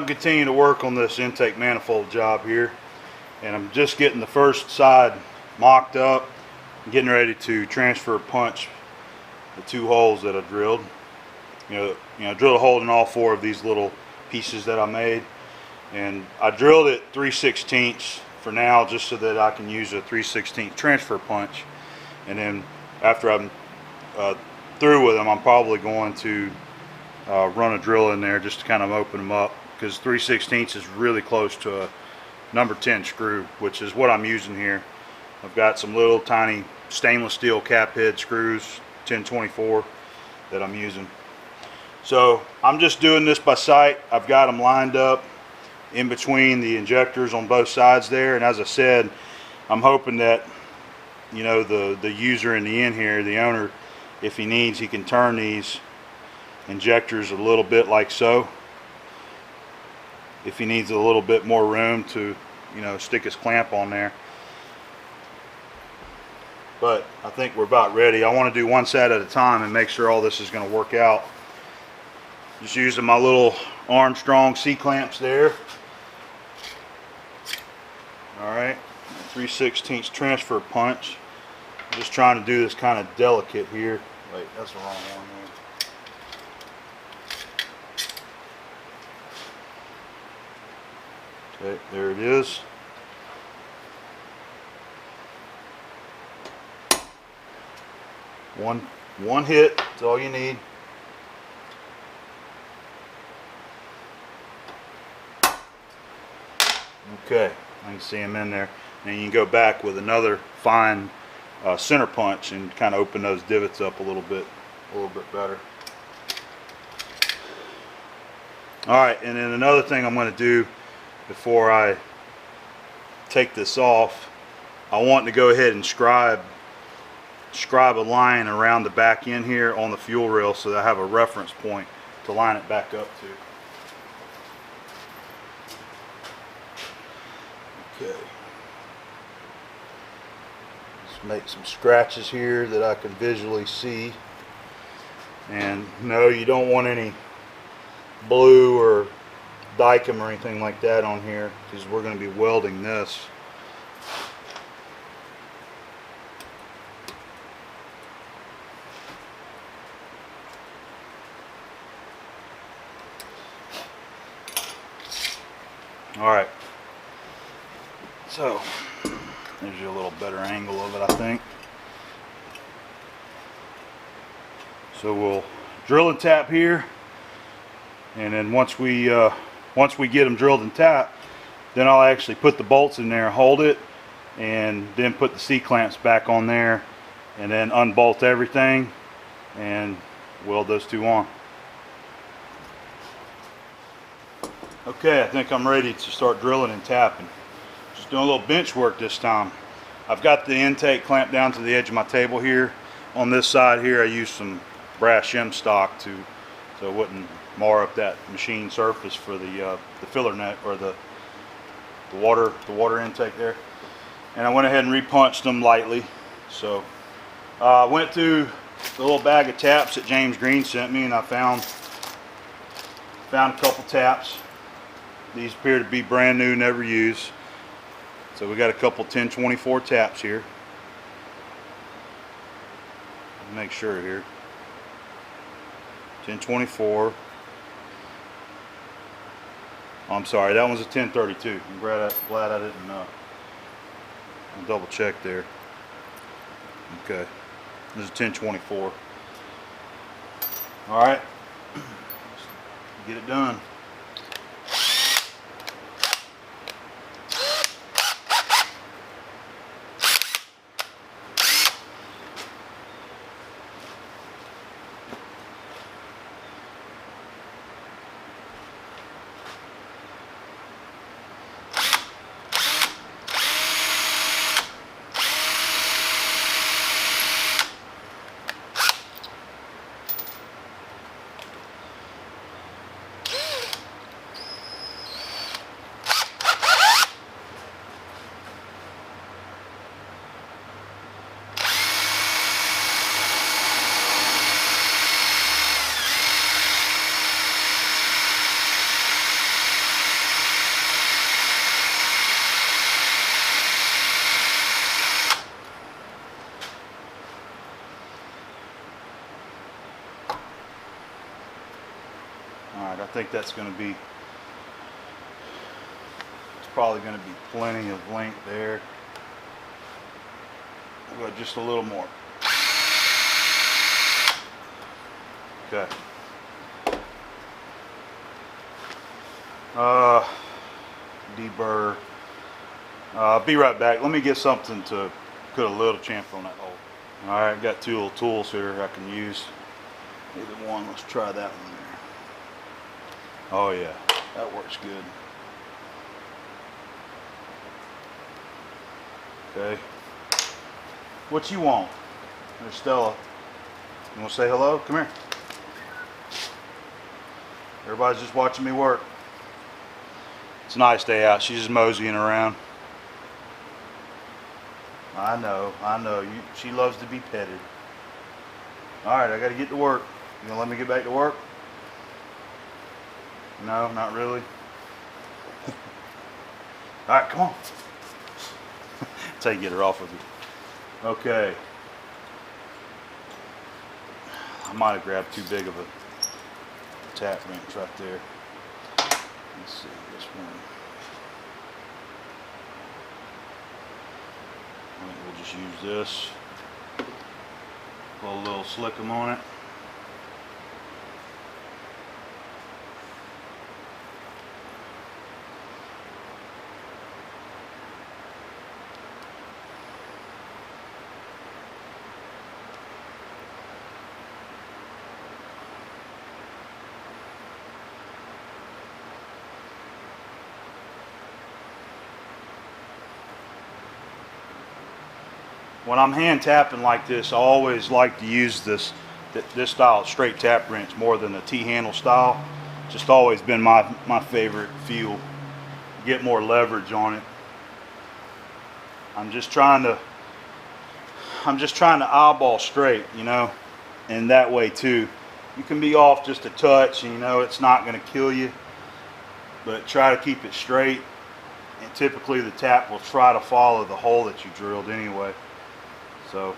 I'm continuing to work on this intake manifold job here, and I'm just getting the first side mocked up, getting ready to transfer punch the 2 holes that I drilled. You know, drilled a hole in all 4 of these little pieces that I made, and I drilled it 3/16 for now, just so that I can use a 3/16 transfer punch. And then after I'm through with them, I'm probably going to run a drill in there just to kind of open them up, because 3/16 is really close to a number 10 screw, which is what I'm using here. I've got some little tiny stainless steel cap head screws, 1024, that I'm using. So I'm just doing this by sight. I've got them lined up in between the injectors on both sides there, and as I said, I'm hoping that, you know, the user in the end here, the owner, if he needs, he can turn these injectors a little bit like so, if he needs a little bit more room to, you know, stick his clamp on there. But I think we're about ready. I want to do one side at a time and make sure all this is going to work out. Just using my little Armstrong C-clamps there. Alright, 3/16 transfer punch. I'm just trying to do this kind of delicate here. Wait, that's the wrong one there. Okay, there it is. One hit, that's all you need. Okay, I can see them in there. And you can go back with another fine center punch and kind of open those divots up a little bit better. Alright, and then another thing I'm going to do before I take this off, I want to go ahead and scribe a line around the back end here on the fuel rail, so that I have a reference point to line it back up to. Okay. Just make some scratches here that I can visually see. And no, you don't want any blue or dicum or anything like that on here, because we're going to be welding this. Alright, so there's a little better angle of it, I think. So we'll drill and tap here, and then once we get them drilled and tapped, then I'll actually put the bolts in there, hold it, and then put the C-clamps back on there, and then unbolt everything and weld those 2 on. Okay, I think I'm ready to start drilling and tapping. Just doing a little bench work this time. I've got the intake clamped down to the edge of my table here. On this side here, I used some brass shim stock so it wouldn't mar up that machine surface for the filler net, or the water intake there. And I went ahead and repunched them lightly. So I went to the little bag of taps that James Green sent me, and I found a couple taps. These appear to be brand new, never used. So we got a couple 1024 taps here. Make sure here. 1024. Oh, I'm sorry, that one's a 1032. I'm glad I didn't I'll double check there. Okay, this is 1024. Alright, get it done. think that's going to be, it's probably going to be plenty of length there. We'll go just a little more. Okay. Deburr. I'll be right back. Let me get something to put a little chamfer on that hole. Alright, got two little tools here I can use. Either one, let's try that one there. Oh yeah, that works good. Okay. What you want? There's Stella. You want to say hello? Come here. Everybody's just watching me work. It's a nice day out. She's just moseying around. I know. She loves to be petted. Alright, I gotta get to work. You gonna let me get back to work? No, not really. Alright, come on. That's how you get her off of you. Okay. I might have grabbed too big of a tap wrench right there. Let's see this one. I think we'll just use this. Put a little slickum on it. When I'm hand tapping like this, I always like to use this style of straight tap wrench more than the T-handle style. Just always been my favorite feel. Get more leverage on it. I'm just trying to eyeball straight, you know, and that way too. You can be off just a touch, and you know it's not going to kill you, but try to keep it straight. And typically the tap will try to follow the hole that you drilled anyway. So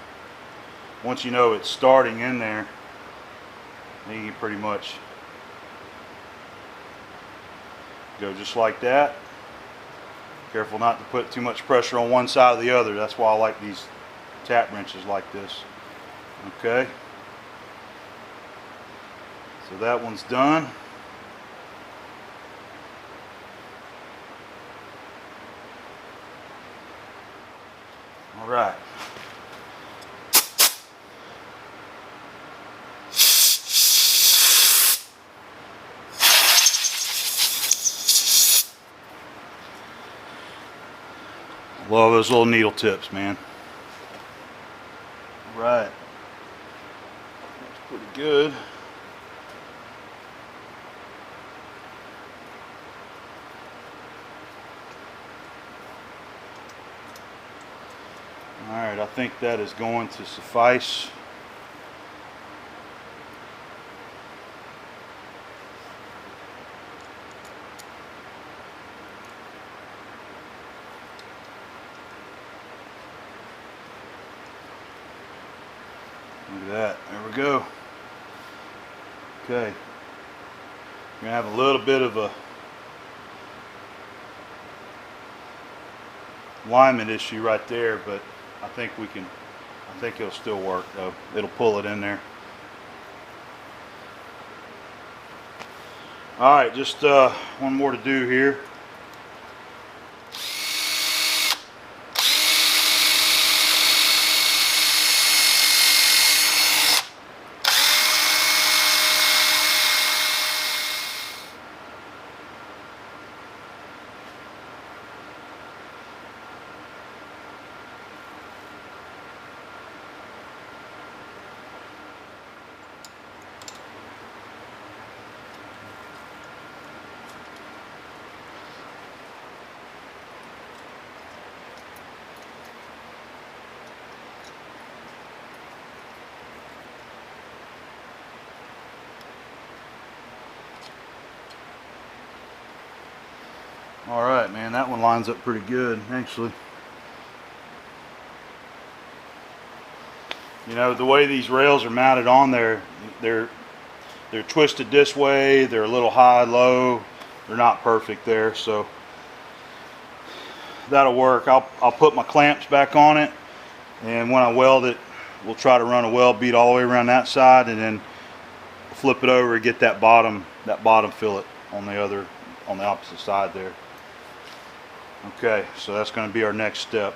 once you know it's starting in there, then you can pretty much go just like that. Careful not to put too much pressure on one side or the other. That's why I like these tap wrenches like this. Okay. So that one's done. All right. Love those little needle tips, man. All right. That's pretty good. All right, I think that is going to suffice. Look at that. There we go. Okay. We're going to have a little bit of a alignment issue right there, but I think it'll still work though. It'll pull it in there. Alright, just one more to do here. Alright, man, that one lines up pretty good, actually. You know, the way these rails are mounted on there, they're twisted this way, they're a little high, low, they're not perfect there, so that'll work. I'll put my clamps back on it, and when I weld it, we'll try to run a weld bead all the way around that side, and then flip it over and get that bottom fillet on the opposite side there. Okay, so that's going to be our next step.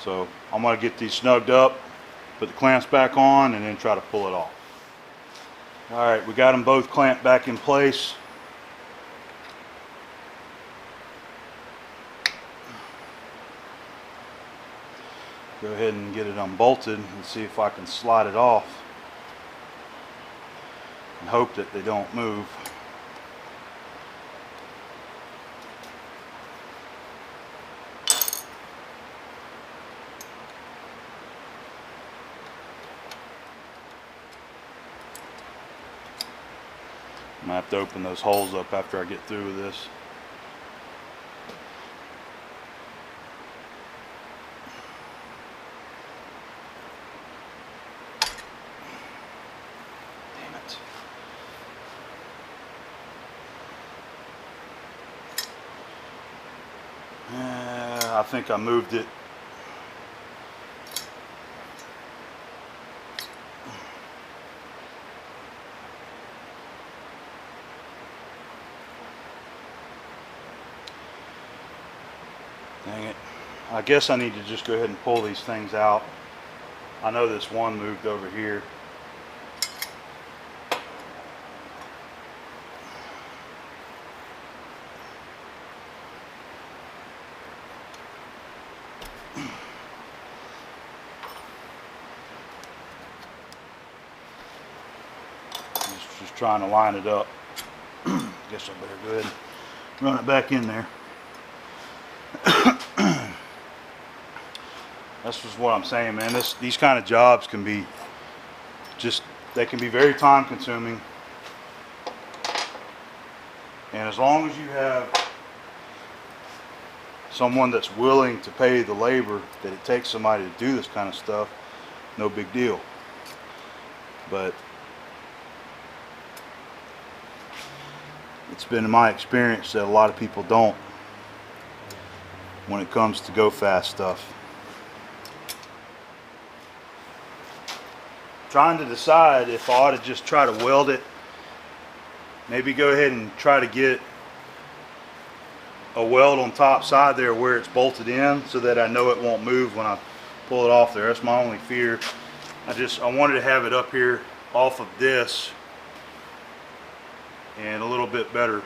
So I'm going to get these snugged up, put the clamps back on, and then try to pull it off. Alright, we got them both clamped back in place. Go ahead and get it unbolted and see if I can slide it off and hope that they don't move. I'm going to have to open those holes up after I get through with this. Damn it. I think I moved it. Dang it. I guess I need to just go ahead and pull these things out. I know this one moved over here. Just trying to line it up. Guess I better go ahead and run it back in there. That's just what I'm saying, man. These kind of jobs can be they can be very time consuming. And as long as you have someone that's willing to pay the labor that it takes somebody to do this kind of stuff, no big deal. But it's been in my experience that a lot of people don't when it comes to go fast stuff. Trying to decide if I ought to just try to weld it. Maybe go ahead and try to get a weld on top side there where it's bolted in so that I know it won't move when I pull it off there. That's my only fear. I wanted to have it up here off of this and a little bit better.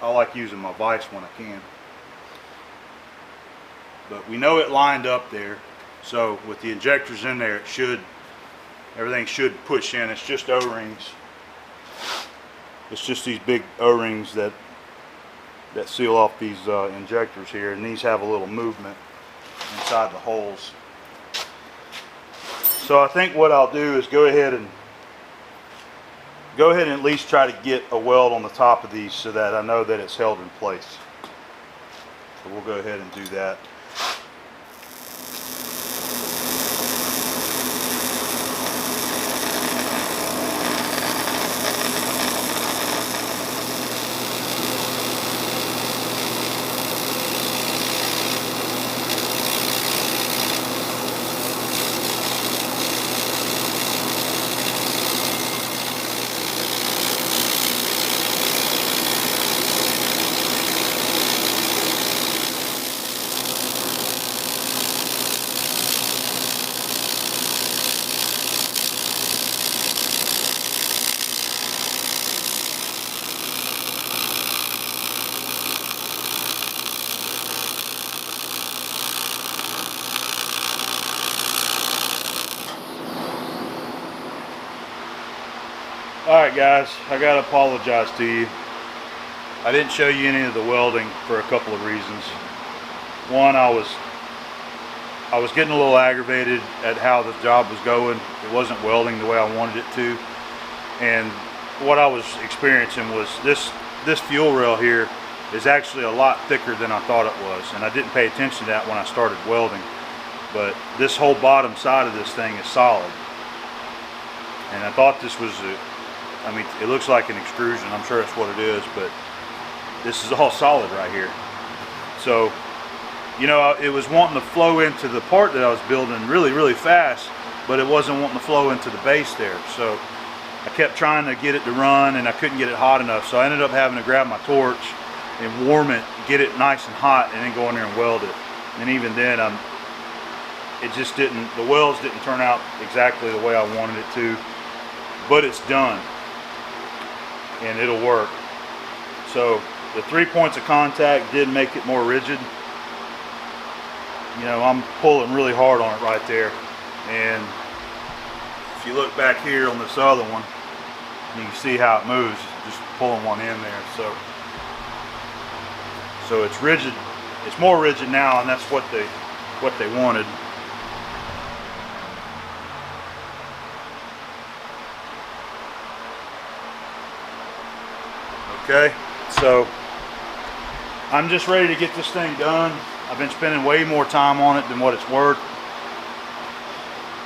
I like using my vise when I can. But we know it lined up there, so with the injectors in there, everything should push in. It's just O-rings. It's just these big O-rings that seal off these injectors here, and these have a little movement inside the holes. So I think what I'll do is go ahead and at least try to get a weld on the top of these so that I know that it's held in place. So we'll go ahead and do that. Alright guys, I gotta apologize to you. I didn't show you any of the welding for a couple of reasons. One, I was getting a little aggravated at how the job was going. It wasn't welding the way I wanted it to. And what I was experiencing was this fuel rail here is actually a lot thicker than I thought it was. And I didn't pay attention to that when I started welding. But this whole bottom side of this thing is solid. And I thought this was I mean, it looks like an extrusion. I'm sure that's what it is, but this is all solid right here. So, you know, it was wanting to flow into the part that I was building really, really fast, but it wasn't wanting to flow into the base there. So I kept trying to get it to run, and I couldn't get it hot enough. So I ended up having to grab my torch and warm it, get it nice and hot, and then go in there and weld it. And even then, it just didn't, the welds didn't turn out exactly the way I wanted it to, but it's done, and it'll work. So the 3 points of contact did make it more rigid. You know, I'm pulling really hard on it right there, and if you look back here on this other one, you can see how it moves, just pulling one in there. So it's rigid, it's more rigid now, and that's what they wanted. Okay, so I'm just ready to get this thing done. I've been spending way more time on it than what it's worth.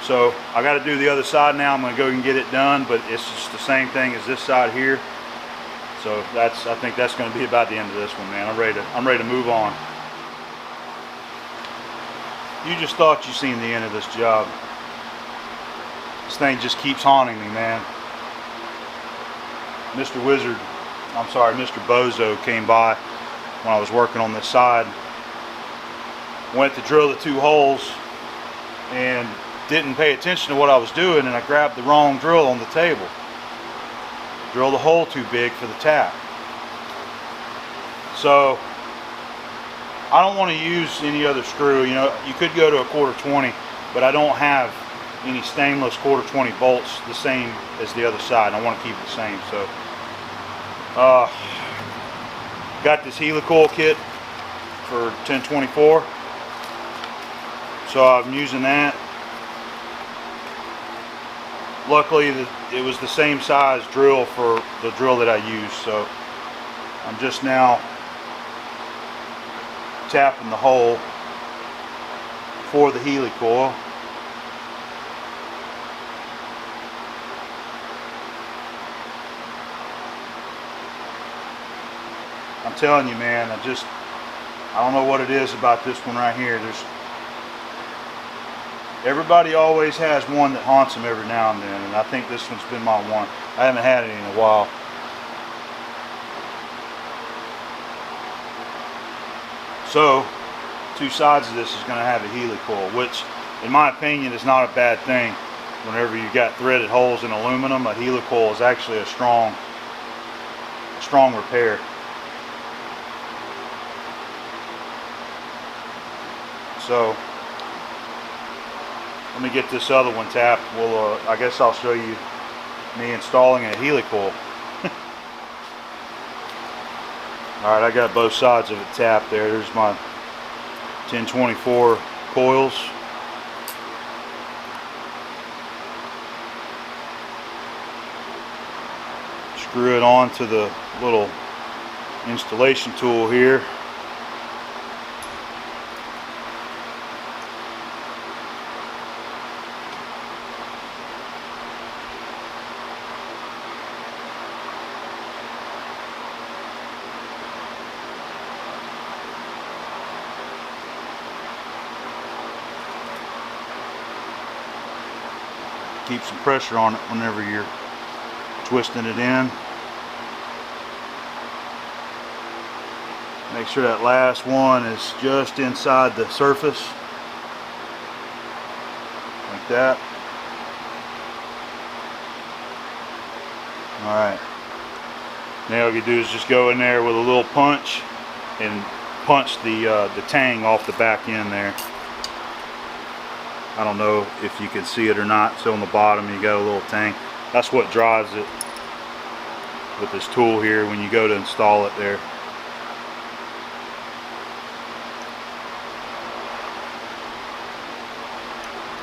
So I got to do the other side now. I'm going to go and get it done, but it's just the same thing as this side here. So I think that's going to be about the end of this one, man. I'm ready to move on. You just thought you seen the end of this job. This thing just keeps haunting me, man. Mr. Bozo came by when I was working on this side. Went to drill the 2 holes and didn't pay attention to what I was doing, and I grabbed the wrong drill on the table. Drilled the hole too big for the tap. So I don't want to use any other screw. You know, you could go to a 1/4-20, but I don't have any stainless 1/4-20 bolts the same as the other side. I want to keep it the same. So got this helicoil kit for 1024. So I'm using that. Luckily, it was the same size drill for the drill that I used. So I'm just now tapping the hole for the helicoil. I'm telling you, man, I don't know what it is about this one right here. Everybody always has one that haunts them every now and then, and I think this one's been my one. I haven't had it in a while. So, 2 sides of this is going to have a helicoil, which, in my opinion, is not a bad thing. Whenever you've got threaded holes in aluminum, a helicoil is actually a strong repair. So let me get this other one tapped. Well, I guess I'll show you me installing a helicoil. Alright, I got both sides of it tapped there. There's my 1024 coils. Screw it onto the little installation tool here. Keep some pressure on it whenever you're twisting it in. Make sure that last one is just inside the surface, like that. Alright, now all you do is just go in there with a little punch and punch the tang off the back end there. I don't know if you can see it or not. So on the bottom you got a little tang. That's what drives it with this tool here when you go to install it there.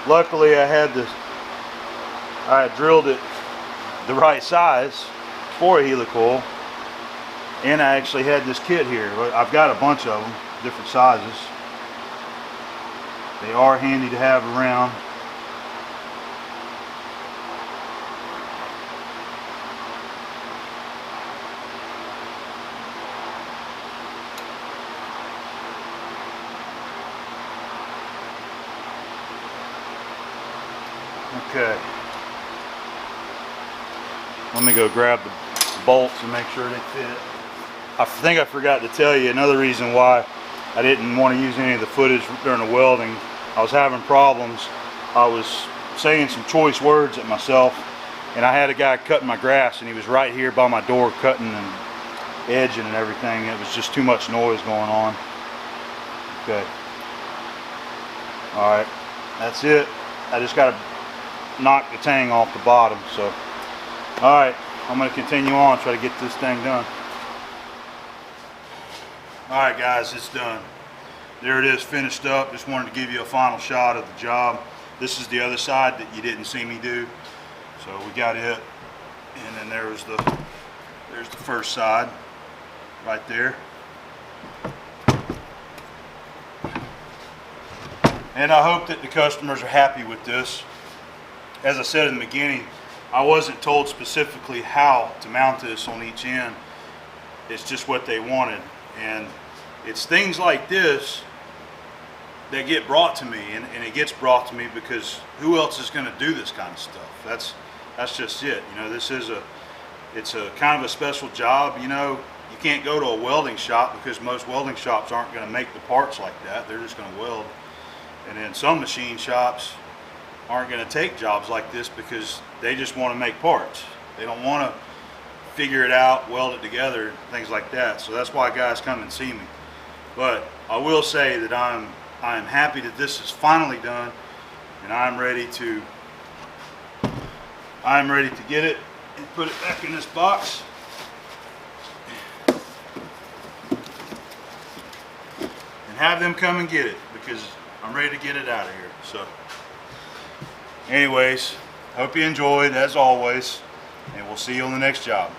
Luckily I had drilled it the right size for a helicoil, and I actually had this kit here. I've got a bunch of them, different sizes. They are handy to have around. Okay. Let me go grab the bolts and make sure they fit. I think I forgot to tell you another reason why I didn't want to use any of the footage during the welding. I was having problems. I was saying some choice words at myself, and I had a guy cutting my grass, and he was right here by my door cutting and edging and everything. It was just too much noise going on. Okay. Alright, that's it. I just got to knock the tang off the bottom. So, alright, I'm going to continue on, try to get this thing done. Alright guys, it's done. There it is, finished up. Just wanted to give you a final shot of the job. This is the other side that you didn't see me do. So we got it, and then there's the first side right there. And I hope that the customers are happy with this. As I said in the beginning, I wasn't told specifically how to mount this on each end. It's just what they wanted. And it's things like this that get brought to me, and it gets brought to me because who else is going to do this kind of stuff? That's just it. You know, it's a kind of a special job. You know, you can't go to a welding shop because most welding shops aren't going to make the parts like that. They're just going to weld. And then some machine shops aren't going to take jobs like this because they just want to make parts. They don't want to figure it out, weld it together, things like that. So that's why guys come and see me. But I will say that I am happy that this is finally done, and I'm ready to get it and put it back in this box. And have them come and get it because I'm ready to get it out of here. So anyways, hope you enjoyed as always, and we'll see you on the next job.